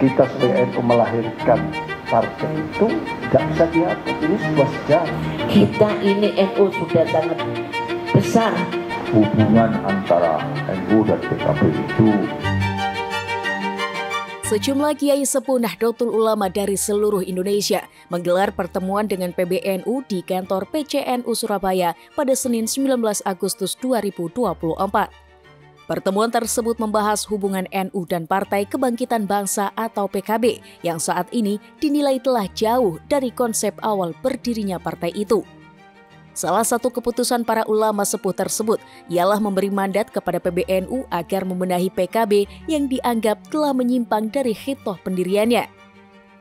kita sebagai NU melahirkan partai itu tidak bisa diatur. Ini sebuah sejarah. Kita ini NU sudah sangat besar. Hubungan antara NU dan PKB itu. Sejumlah kiai sepuh Nahdlatul Ulama dari seluruh Indonesia menggelar pertemuan dengan PBNU di kantor PCNU Surabaya pada Senin 19 Agustus 2024. Pertemuan tersebut membahas hubungan NU dan Partai Kebangkitan Bangsa atau PKB yang saat ini dinilai telah jauh dari konsep awal berdirinya partai itu. Salah satu keputusan para ulama sepuh tersebut ialah memberi mandat kepada PBNU agar membenahi PKB yang dianggap telah menyimpang dari khitoh pendiriannya.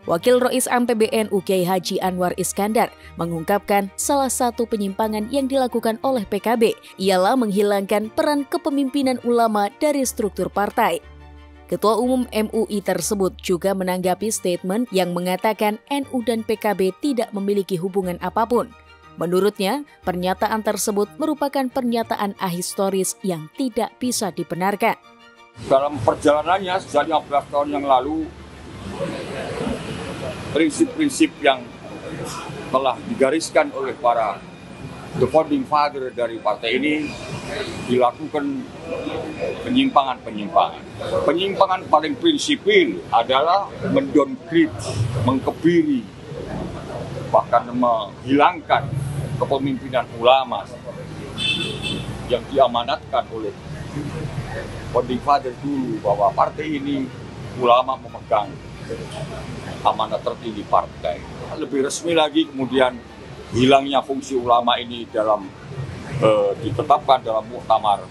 Wakil Rois Am PBNU Kiai Haji Anwar Iskandar mengungkapkan salah satu penyimpangan yang dilakukan oleh PKB ialah menghilangkan peran kepemimpinan ulama dari struktur partai. Ketua Umum MUI tersebut juga menanggapi statement yang mengatakan NU dan PKB tidak memiliki hubungan apapun. Menurutnya, pernyataan tersebut merupakan pernyataan ahistoris yang tidak bisa dibenarkan. Dalam perjalanannya sejak 15 tahun yang lalu, prinsip-prinsip yang telah digariskan oleh para the founding father dari partai ini dilakukan penyimpangan-penyimpangan. Penyimpangan paling prinsipil adalah mendowngrade, mengkebiri, bahkan menghilangkan kepemimpinan ulama yang diamanatkan oleh founding father dulu, bahwa partai ini ulama memegang amanat tertinggi partai. Lebih resmi lagi kemudian hilangnya fungsi ulama ini dalam ditetapkan dalam muktamar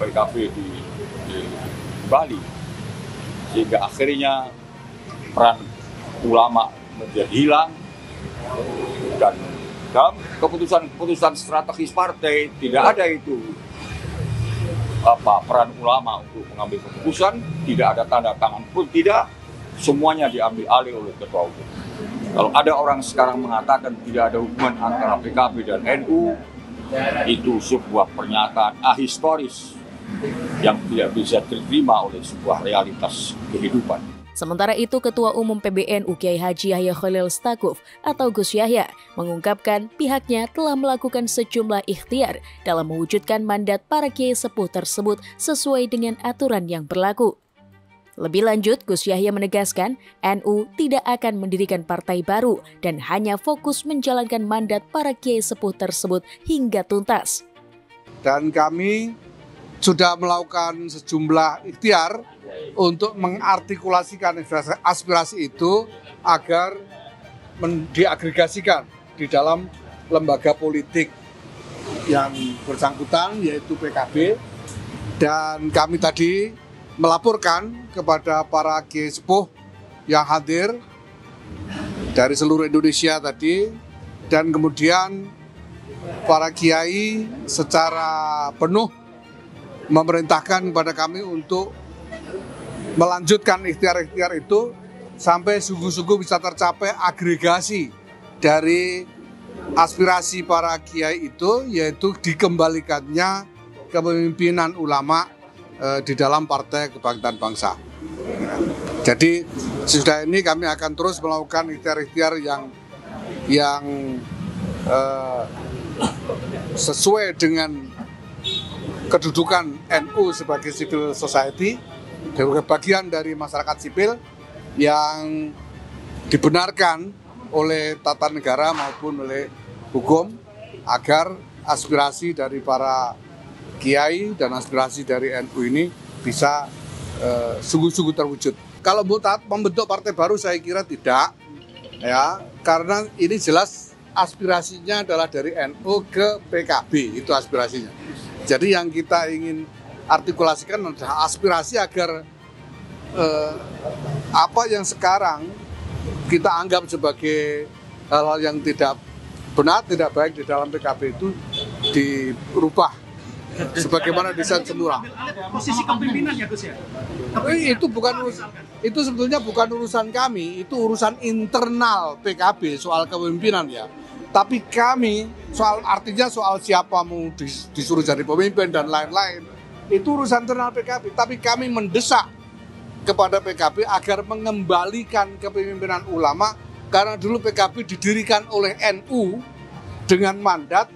PKB di Bali, sehingga akhirnya peran ulama menjadi hilang. Dan dalam keputusan strategis partai tidak ada itu peran ulama untuk mengambil keputusan, tidak ada tanda tangan pun tidak, semuanya diambil alih oleh ketua umum. Kalau ada orang sekarang mengatakan tidak ada hubungan antara PKB dan NU, itu sebuah pernyataan ahistoris yang tidak bisa diterima oleh sebuah realitas kehidupan. Sementara itu, Ketua Umum PBNU Kiai Haji Yahya Khalil Stakuf atau Gus Yahya mengungkapkan pihaknya telah melakukan sejumlah ikhtiar dalam mewujudkan mandat para kiai sepuh tersebut sesuai dengan aturan yang berlaku. Lebih lanjut, Gus Yahya menegaskan NU tidak akan mendirikan partai baru dan hanya fokus menjalankan mandat para kiai sepuh tersebut hingga tuntas. Dan kami sudah melakukan sejumlah ikhtiar untuk mengartikulasikan aspirasi itu agar diagregasikan di dalam lembaga politik yang bersangkutan, yaitu PKB. Dan kami tadi melaporkan kepada para kiai sepuh yang hadir dari seluruh Indonesia tadi, dan kemudian para kiai secara penuh memerintahkan kepada kami untuk melanjutkan ikhtiar-ikhtiar itu sampai sungguh-sungguh bisa tercapai agregasi dari aspirasi para kiai itu, yaitu dikembalikannya kepemimpinan ulama di dalam Partai Kebangkitan Bangsa. Jadi sudah ini kami akan terus melakukan ikhtiar-ikhtiar yang sesuai dengan kedudukan NU sebagai civil society, sebagai bagian dari masyarakat sipil yang dibenarkan oleh tata negara maupun oleh hukum, agar aspirasi dari para kiai dan aspirasi dari NU ini bisa sungguh-sungguh terwujud. Kalau membentuk partai baru saya kira tidak, ya, karena ini jelas aspirasinya adalah dari NU ke PKB, itu aspirasinya. Jadi yang kita ingin artikulasikan adalah aspirasi agar apa yang sekarang kita anggap sebagai hal-hal yang tidak benar, tidak baik di dalam PKB itu dirubah sebagaimana desain semula. Posisi kepemimpinan ya Gus ya? Itu sebetulnya bukan urusan kami, itu urusan internal PKB soal kepemimpinan ya. Tapi kami soal siapa mau disuruh jadi pemimpin dan lain-lain, itu urusan internal PKB. Tapi kami mendesak kepada PKB agar mengembalikan kepemimpinan ulama, karena dulu PKB didirikan oleh NU dengan mandat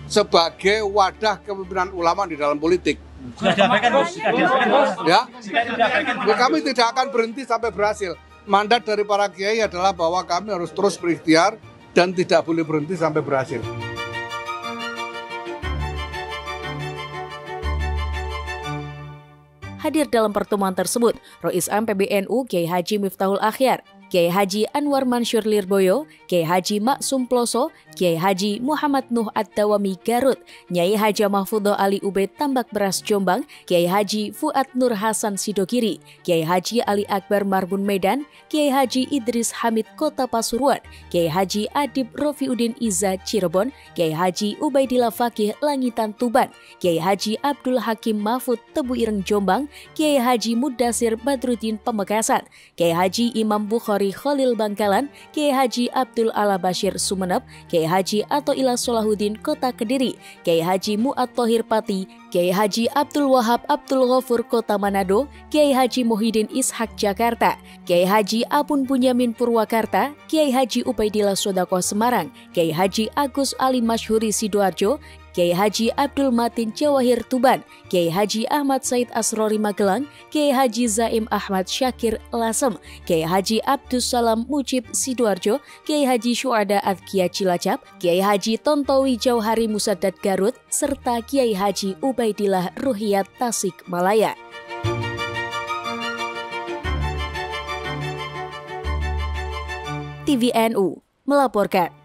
sebagai wadah kepemimpinan ulama di dalam politik. Sudah diabaikan, Gus. Ya, kami tidak akan berhenti sampai berhasil. Mandat dari para kiai adalah bahwa kami harus terus berikhtiar dan tidak boleh berhenti sampai berhasil. Hadir dalam pertemuan tersebut, Rois Am PBNU Kiai Haji Miftahul Akhyar, Kiai Haji Anwar Mansur Lirboyo, Kiai Haji Maksum Ploso, Kiai Haji Muhammad Nuh Ad-Dawami Garut, Nyai Haja Mahfudho Ali Ubed Tambak Beras Jombang, Kiai Haji Fuad Nur Hasan Sidogiri, Kiai Haji Ali Akbar Marbun Medan, Kiai Haji Idris Hamid Kota Pasuruan, Kiai Haji Adib Rofiuddin Iza Cirebon, Kiai Haji Ubaidillah Fakih Langitan Tuban, Kiai Haji Abdul Hakim Mahfud Tebu Ireng Jombang, Kiai Haji Mudasir Badruddin Pamekasan, Kiai Haji Imam Bukhari Khalil Bangkalan, Kiai Haji Abdul Ala Bashir Sumeneb, Kiai Haji Athoillah Solahuddin Kota Kediri, Kiai Haji Mu'ad Thohir Pati, Kiai Haji Abdul Wahab Abdul Ghafur Kota Manado, Kiai Haji Muhyiddin Ishak Jakarta, Kiai Haji Apun Bunyamin Purwakarta, Kiai Haji Ubaidillah Sodakoh Semarang, Kiai Haji Agus Ali Masyhuri Sidoarjo, Kiai Haji Abdul Matin Jawahir Tuban, Kiai Haji Ahmad Said Asrori Magelang, Kiai Haji Zaim Ahmad Syakir Lasem, Kiai Haji Abdus Salam Mujib Sidoarjo, Kiai Haji Syuada Adkia Cilacap, Kiai Haji Tontowi Jauhari Musadat Garut, serta Kiai Haji Ubaidillah Ruhiyat Tasik Malaya. TVNU melaporkan.